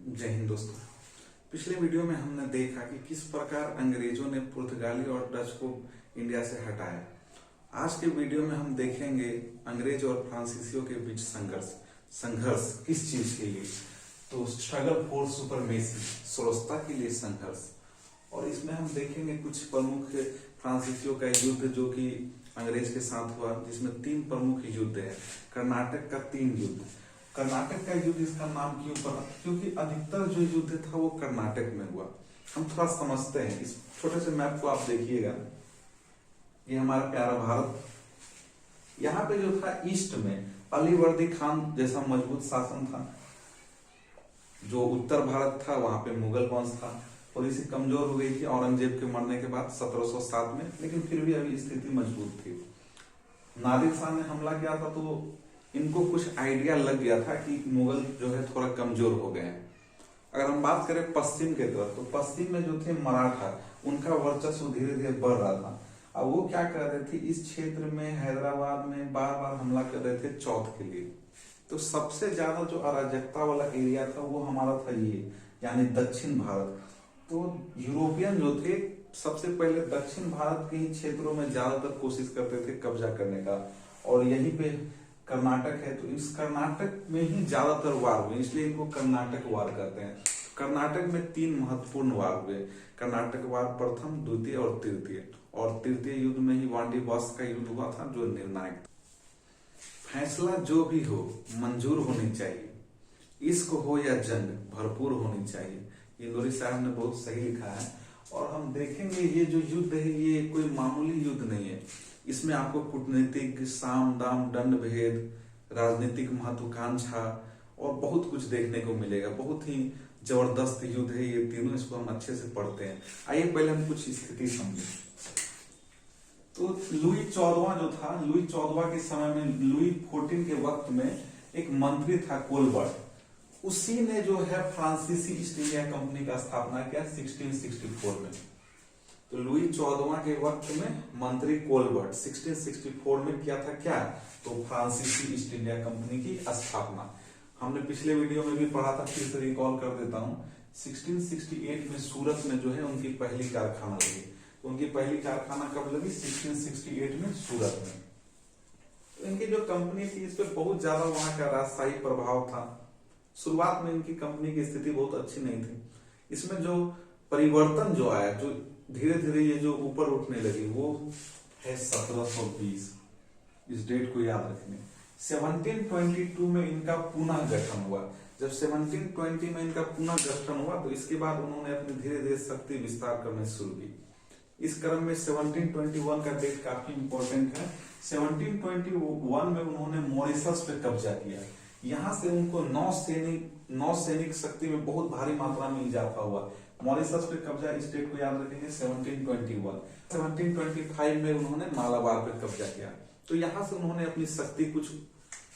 जय हिंद दोस्तों। पिछले वीडियो में हमने देखा कि किस प्रकार अंग्रेजों ने पुर्तगाली और डच को इंडिया से हटाया। आज के वीडियो में हम देखेंगे अंग्रेज और फ्रांसीसियों के बीच संघर्ष किस चीज के लिए, तो स्ट्रगल फॉर सुपरमेसी, सुरक्षा के लिए संघर्ष। और इसमें हम देखेंगे कुछ प्रमुख फ्रांसीसियों का युद्ध जो कि अंग्रेज के साथ हुआ, जिसमें 3 प्रमुख युद्ध है। कर्नाटक का 3 युद्ध। कर्नाटक का युद्ध इसका नाम क्यों पड़ा? क्योंकि अधिकतर जो युद्ध था वो कर्नाटक में हुआ। हम थोड़ा समझते हैं, इस छोटे से मैप को आप देखिएगा। ये हमारा प्यारा भारत, यहाँ पे जो था ईस्ट में अलीवर्दी खान जैसा मजबूत शासन था। जो उत्तर भारत था वहां पे मुगल वंश था, थोड़ी सी कमजोर हो गई थी औरंगजेब के मरने के बाद 1707 में, लेकिन फिर भी अभी स्थिति मजबूत थी। नादिर शाह ने हमला किया था तो इनको कुछ आइडिया लग गया था कि मुगल जो है थोड़ा कमजोर हो गए हैं। अगर हम बात करें पश्चिम के तरफ, तो पश्चिम में जो थे मराठा, उनका वर्चस्व धीरे धीरे बढ़ रहा था। अब वो क्या कर रहे थे, इस क्षेत्र में हैदराबाद में बार बार हमला कर रहे थे चौथ के लिए। तो सबसे ज्यादा जो अराजकता वाला एरिया था वो हमारा था ये, यानी दक्षिण भारत। तो यूरोपियन जो थे सबसे पहले दक्षिण भारत के ही क्षेत्रों में ज्यादातर कोशिश करते थे कब्जा करने का, और यहीं पे कर्नाटक है तो इस कर्नाटक में ही ज्यादातर वार हुए, इसलिए इनको कर्नाटक वार कहते हैं। कर्नाटक में 3 महत्वपूर्ण वार हुए, कर्नाटक वार प्रथम, द्वितीय और तृतीय। और तृतीय युद्ध में ही वांडीवास का युद्ध हुआ था जो निर्णायक था। फैसला जो भी हो मंजूर होनी चाहिए, इश्क हो या जंग भरपूर होनी चाहिए। इंदौरी साहब ने बहुत सही लिखा है। और हम देखेंगे ये जो युद्ध है ये कोई मामूली युद्ध नहीं है। इसमें आपको कूटनीतिक, साम दाम दंड भेद, राजनीतिक महत्वाकांक्षा और बहुत कुछ देखने को मिलेगा। बहुत ही जबरदस्त युद्ध है ये तीनों, इसको हम अच्छे से पढ़ते हैं। आइए पहले हम कुछ स्थिति समझें। तो लुई 14वां जो था, लुई 14वां के समय में, लुई 14 के वक्त में एक मंत्री था कोलबर्ट। उसी ने जो है फ्रांसीसी ईस्ट इंडिया कंपनी का स्थापना किया 1664 में। तो लुई 14वां के वक्त में मंत्री कोलबर्ट 1664 में किया था क्या, तो फ्रांसीसी ईस्ट इंडिया कंपनी की स्थापना। हमने पिछले वीडियो में भी पढ़ा था, फिर से रिकॉल कर देता हूं। 1668 में सूरत में जो है उनकी पहली कारखाना लगी। तो उनकी पहली कारखाना कब लगी? 1668 में सूरत में। तो इनकी जो कंपनी थी इस पर बहुत ज्यादा वहां का राजशाही प्रभाव था। शुरुआत में इनकी कंपनी की स्थिति बहुत अच्छी नहीं थी। इसमें जो परिवर्तन जो आया, जो धीरे धीरे ये जो ऊपर उठने लगी, वो है 1720। इस डेट को याद रखने। 1722 में इनका पुनः गठन हुआ। जब 1720 में इनका पुनः गठन हुआ तो इसके बाद उन्होंने अपनी धीरे धीरे शक्ति विस्तार करने शुरू की। इस क्रम में 1721 का डेट काफी इंपॉर्टेंट है। 1721 में उन्होंने मॉरिशस पे कब्जा किया। यहाँ से उनको नौसैनिक शक्ति में बहुत भारी मात्रा में इजाफा हुआ। मॉरिशस पे कब्जा, इस डेट को याद रखेंगे 1721। 1725 में उन्होंने मालाबार पे कब्जा किया। तो यहाँ से उन्होंने अपनी शक्ति कुछ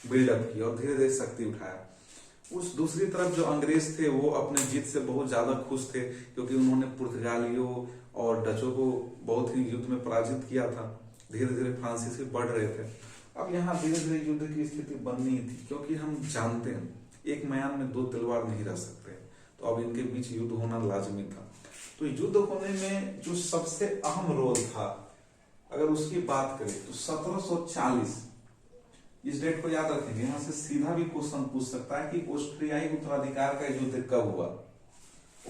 बिल्डअप की और धीरे धीरे शक्ति उठाया। उस दूसरी तरफ जो अंग्रेज थे वो अपने जीत से बहुत ज्यादा खुश थे, क्योंकि उन्होंने पुर्तगालियों और डचों को बहुत ही युद्ध में पराजित किया था। धीरे धीरे फ्रांसीसी बढ़ रहे थे। अब यहाँ धीरे धीरे युद्ध की स्थिति बननी थी, क्योंकि हम जानते हैं एक म्यान में 2 तलवार नहीं रह सकते। तो अब इनके बीच युद्ध होना लाजमी था। तो युद्ध होने में जो सबसे अहम रोल था, अगर उसकी बात करें तो 1740, इस डेट को याद रखेंगे। यहां से सीधा भी क्वेश्चन पूछ सकता है कि ऑस्ट्रियाई उत्तराधिकार का युद्ध कब हुआ?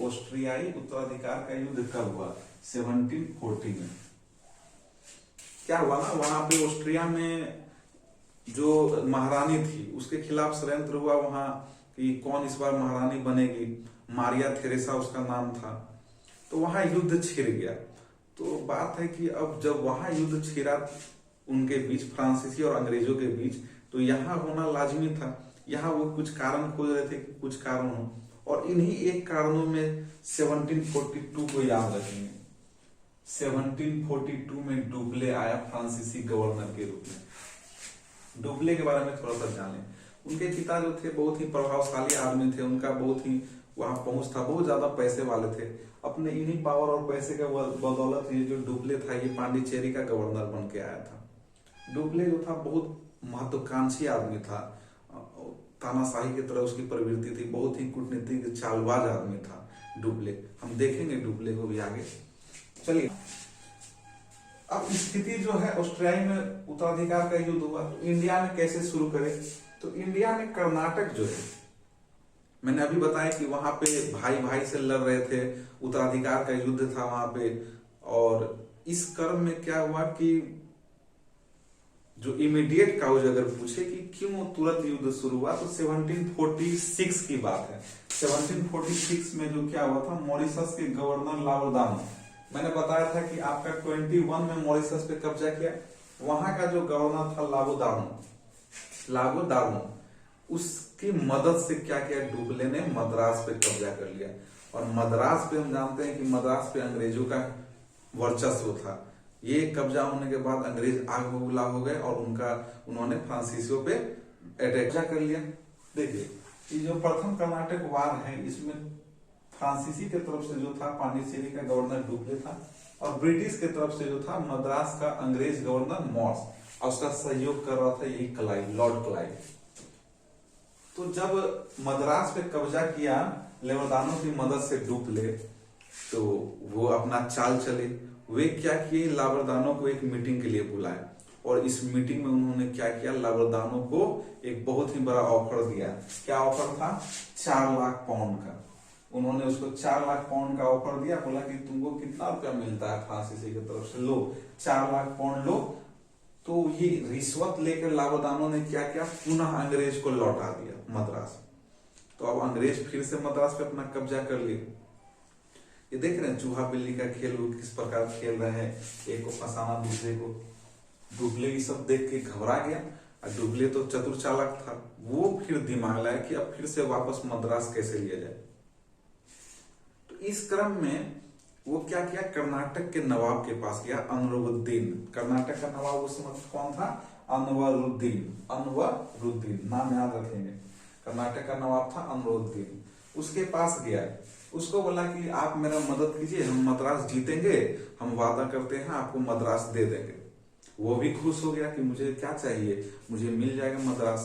ऑस्ट्रियाई उत्तराधिकार का युद्ध कब हुआ? 1740 में। क्या हुआ ना, वहां पे ऑस्ट्रिया में जो महारानी थी उसके खिलाफ षड्यंत्र हुआ वहां कि कौन इस बार महारानी बनेगी। मारिया थेरेसा उसका नाम था। तो वहां युद्ध छिड़ गया। तो बात है कि अब जब वहां युद्ध छिड़ा उनके बीच, फ्रांसीसी और अंग्रेजों के बीच, तो यहाँ होना लाजमी था। यहाँ वो कुछ कारण खोज रहे थे कि कुछ कारण हो, और इन्हीं एक कारणों में 1742 को याद रखेंगे। 1742 में डुप्ले आया फ्रांसीसी गवर्नर के रूप में। डुप्ले के बारे में थोड़ा सा जाने। उनके पिता जो थे बहुत ही प्रभावशाली आदमी थे, उनका बहुत ही वहां पहुंच था, बहुत ज्यादा पैसे वाले थे। अपने इन्हीं पावर और पैसे के बदौलत ये जो डुप्ले था ये पांडिचेरी का गवर्नर बन के आया था। डुप्ले जो था बहुत महत्वाकांक्षी आदमी था। तानाशाही की तरह उसकी प्रवृत्ति थी, बहुत ही कूटनीतिक चालबाज आदमी था डुप्ले। हम देखेंगे डुप्ले को भी आगे। चलिए, अब स्थिति जो है ऑस्ट्रिया में उत्तराधिकार का युद्ध हुआ तो इंडिया में कैसे शुरू करे। तो इंडिया में कर्नाटक जो है, मैंने अभी बताया कि वहां पे भाई भाई से लड़ रहे थे, उत्तराधिकार का युद्ध था वहां पे। और इस क्रम में क्या हुआ कि जो इमीडिएट काउज अगर पूछे कि क्यों तुरंत युद्ध शुरू हुआ, तो 1746 की बात है। 1746 में जो क्या हुआ था, मॉरिशस के गवर्नर लावरदानो, मैंने बताया था कि आपका 21 में मॉरिशस पे कब्जा किया। वहां का जो गवर्नर था लावोदानो, उसकी मदद से क्या किया, डुप्ले ने मद्रास पे कब्जा कर लिया। और मद्रास पे हम जानते हैं कि मद्रास पे अंग्रेजों का वर्चस्व था। ये कब्जा होने के बाद अंग्रेज आग बबूला हो गए और उन्होंने फ्रांसीसियों पे अटैक कर लिया। देखिए, ये जो प्रथम कर्नाटक वार है, इसमें फ्रांसीसी के तरफ से जो था पांडिचेरी का गवर्नर डुप्ले था, और ब्रिटिश के तरफ से जो था मद्रास का अंग्रेज गवर्नर मॉर्स, और उसका सहयोग कर रहा था यही क्लाइव, लॉर्ड क्लाइव। तो जब मद्रास पे कब्जा किया लेवरदानो की मदद से डुप्ले, तो वो अपना चाल चले। वे क्या किए, लावरदानो को एक मीटिंग के लिए बुलाए, और इस मीटिंग में उन्होंने क्या किया, लावरदानो को एक बहुत ही बड़ा ऑफर दिया। क्या ऑफर था, 4 लाख पाउंड का। उन्होंने उसको 4 लाख पाउंड का ऑफर दिया, बोला कि तुमको कितना रुपया मिलता है फ्रांसीसी की तरफ से, लो 4 लाख पाउंड लो। तो ये रिश्वत लेकर लावरदानो ने क्या किया, पुनः अंग्रेज को लौटा दिया मद्रास। तो अब अंग्रेज फिर से मद्रास पे अपना कब्जा कर लिए। ये देख रहे हैं चूहा बिल्ली का खेल, वो किस प्रकार खेल रहे हैं, एक को फंसाना दूसरे को। डुप्ले ये सब देख के घबरा गया, और डुप्ले तो चतुर चालक था, वो फिर दिमाग लाया कि अब फिर से वापस मद्रास कैसे लिया जाए। तो इस क्रम में वो क्या किया, कर्नाटक के नवाब के पास गया, अनवरुद्दीन। कर्नाटक का नवाब उस समय कौन था, अनवरुद्दीन। नाम याद रखेंगे, कर्नाटक का नवाब था अनवरुद्दीन। उसके पास गया, उसको बोला कि आप मेरा मदद कीजिए, हम मद्रास जीतेंगे, हम वादा करते हैं आपको मद्रास दे देंगे। वो भी खुश हो गया कि मुझे क्या चाहिए, मुझे मिल जाएगा मद्रास।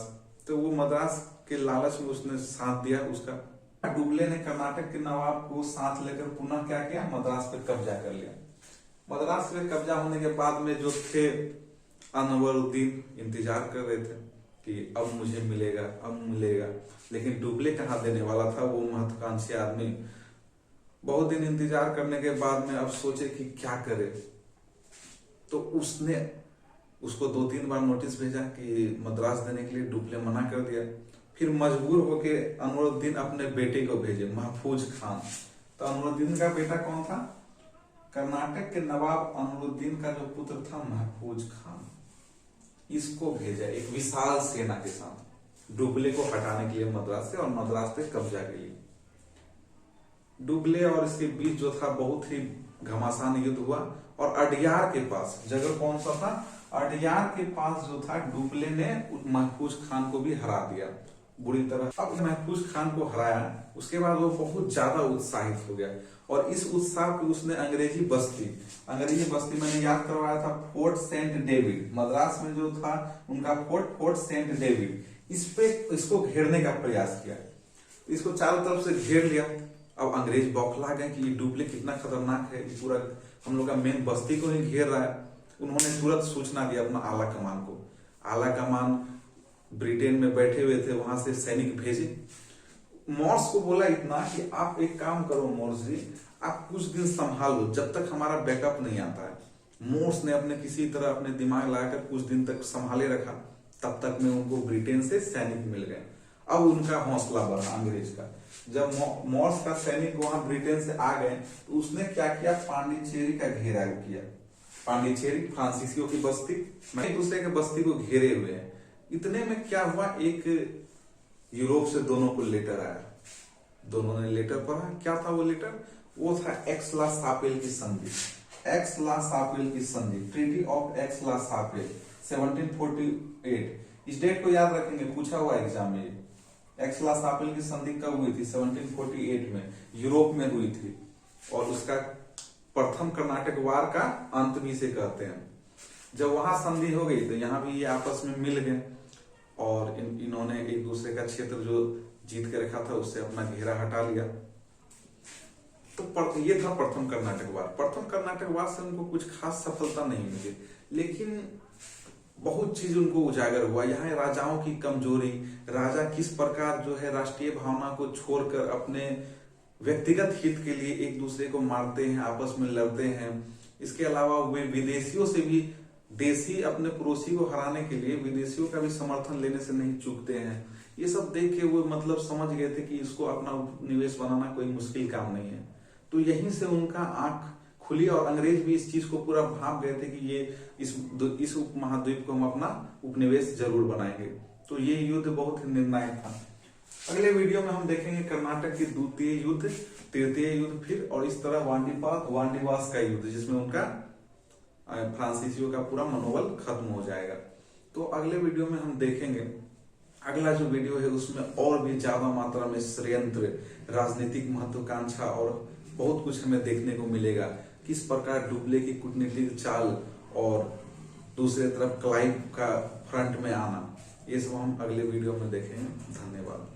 तो वो मद्रास के लालच में उसने साथ दिया उसका। डुप्ले ने कर्नाटक के नवाब को साथ लेकर पुनः क्या किया, मद्रास पे कब्जा कर लिया। मद्रास पे कब्जा होने के बाद में जो थे अनवरुद्दीन इंतजार कर रहे थे कि अब मुझे मिलेगा, अब मिलेगा, लेकिन डुप्ले कहाँ देने वाला था, वो महत्वाकांक्षी आदमी। बहुत दिन इंतजार करने के बाद में अब सोचे कि क्या करे, तो उसने उसको 2-3 बार नोटिस भेजा कि मद्रास देने के लिए, डुप्ले मना कर दिया। फिर मजबूर होके अनवरुद्दीन अपने बेटे को भेजे, महफूज खान। तो अनवरुद्दीन का बेटा कौन था, कर्नाटक के नवाब अनवरुद्दीन का जो पुत्र था महफूज खान, इसको भेजा एक विशाल सेना के साथ डुप्ले को हटाने के लिए मद्रास से, और मद्रास पे कब्जा के लिए। डुप्ले और इसके बीच जो था बहुत ही घमासान युद्ध हुआ, और अडियार के पास, जगह कौन सा था, अडियार के पास जो था, डुप्ले ने महफूज खान को भी हरा दिया बुरी तरह। अब महफूज खान को हराया, उसके बाद वो बहुत ज्यादा उत्साहित हो गया, और इस उत्साह पे उसने अंग्रेजी बस्ती मैंने याद करवाया था, फोर्ट सेंट डेविड, मद्रास में जो था उनका फोर्ट सेंट डेविड, इसको घेरने का प्रयास किया। इसको चारों तरफ से घेर लिया। अब अंग्रेज बौखला गए कि ये डुप्ले कितना खतरनाक है, पूरा हम लोग का मेन बस्ती को ही घेर रहा है। उन्होंने तुरंत सूचना दिया अपना आला कमान को। आला कमान ब्रिटेन में बैठे हुए थे, वहां से सैनिक भेजे। मॉर्स को बोला इतना कि आप एक काम करो मॉर्स जी, आप कुछ दिन संभालो जब तक हमारा बैकअप नहीं आता है। मॉर्स ने अपने किसी तरह अपने दिमाग लगाकर कुछ दिन तक संभाले रखा, तब तक में उनको ब्रिटेन से सैनिक मिल गए। अब उनका हौसला बढ़ा अंग्रेज का। जब मॉर्स का सैनिक वहां ब्रिटेन से आ गए, तो उसने क्या किया, पांडिचेरी का घेराव किया। पांडिचेरी फ्रांसीसियों की बस्ती, एक दूसरे के बस्ती को घेरे हुए हैं। इतने में क्या हुआ, एक यूरोप से दोनों को लेटर आया। दोनों ने लेटर पढ़ा। क्या था वो लेटर, वो था एक्स-ला-शापेल की संधि। एक्स-ला-शापेल की संधि, ट्रीटी ऑफ एक्स-ला-शापेल 1748। इस डेट को याद रखेंगे, पूछा हुआ एग्जाम में। एक्स-ला-शापेल की संधि कब हुई थी, 1748 में, यूरोप में हुई थी। और उसका प्रथम कर्नाटक वार का अंत भी से कहते हैं। जब वहां संधि हो गई तो यहाँ भी ये आपस में मिल गए, और इन्होंने एक दूसरे का क्षेत्र जो जीत के रखा था उससे अपना घेरा हटा लिया। तो ये था प्रथम कर्नाटक वार। प्रथम कर्नाटक वार से उनको कुछ खास सफलता नहीं मिली, लेकिन बहुत चीज उनको उजागर हुआ। यहाँ राजाओं की कमजोरी, राजा किस प्रकार जो है राष्ट्रीय भावना को छोड़कर अपने व्यक्तिगत हित के लिए एक दूसरे को मारते हैं, आपस में लड़ते हैं। इसके अलावा वे विदेशियों से भी, देशी अपने पड़ोसी को हराने के लिए विदेशियों का भी समर्थन लेने से नहीं चूकते हैं। ये सब देख के वो मतलब समझ गए थे कि इसको अपना उपनिवेश बनाना कोई मुश्किल काम नहीं है। तो यहीं से उनका आंख खुली और अंग्रेज भी इस चीज को पूरा भाप गए थे कि ये इस उपमहाद्वीप को हम अपना उपनिवेश जरूर बनाएंगे। तो ये युद्ध बहुत ही निर्णायक था। अगले वीडियो में हम देखेंगे कर्नाटक की द्वितीय युद्ध, तृतीय युद्ध, फिर और इस तरह वांडीवास का युद्ध, जिसमें उनका फ्रांसीसियों का पूरा मनोबल खत्म हो जाएगा। तो अगले वीडियो में हम देखेंगे, अगला जो वीडियो है उसमें और भी ज्यादा मात्रा में षड्यंत्र, राजनीतिक महत्वाकांक्षा और बहुत कुछ हमें देखने को मिलेगा। किस प्रकार डुप्ले की कूटनीतिक चाल और दूसरे तरफ क्लाइव का फ्रंट में आना, ये सब हम अगले वीडियो में देखेंगे। धन्यवाद।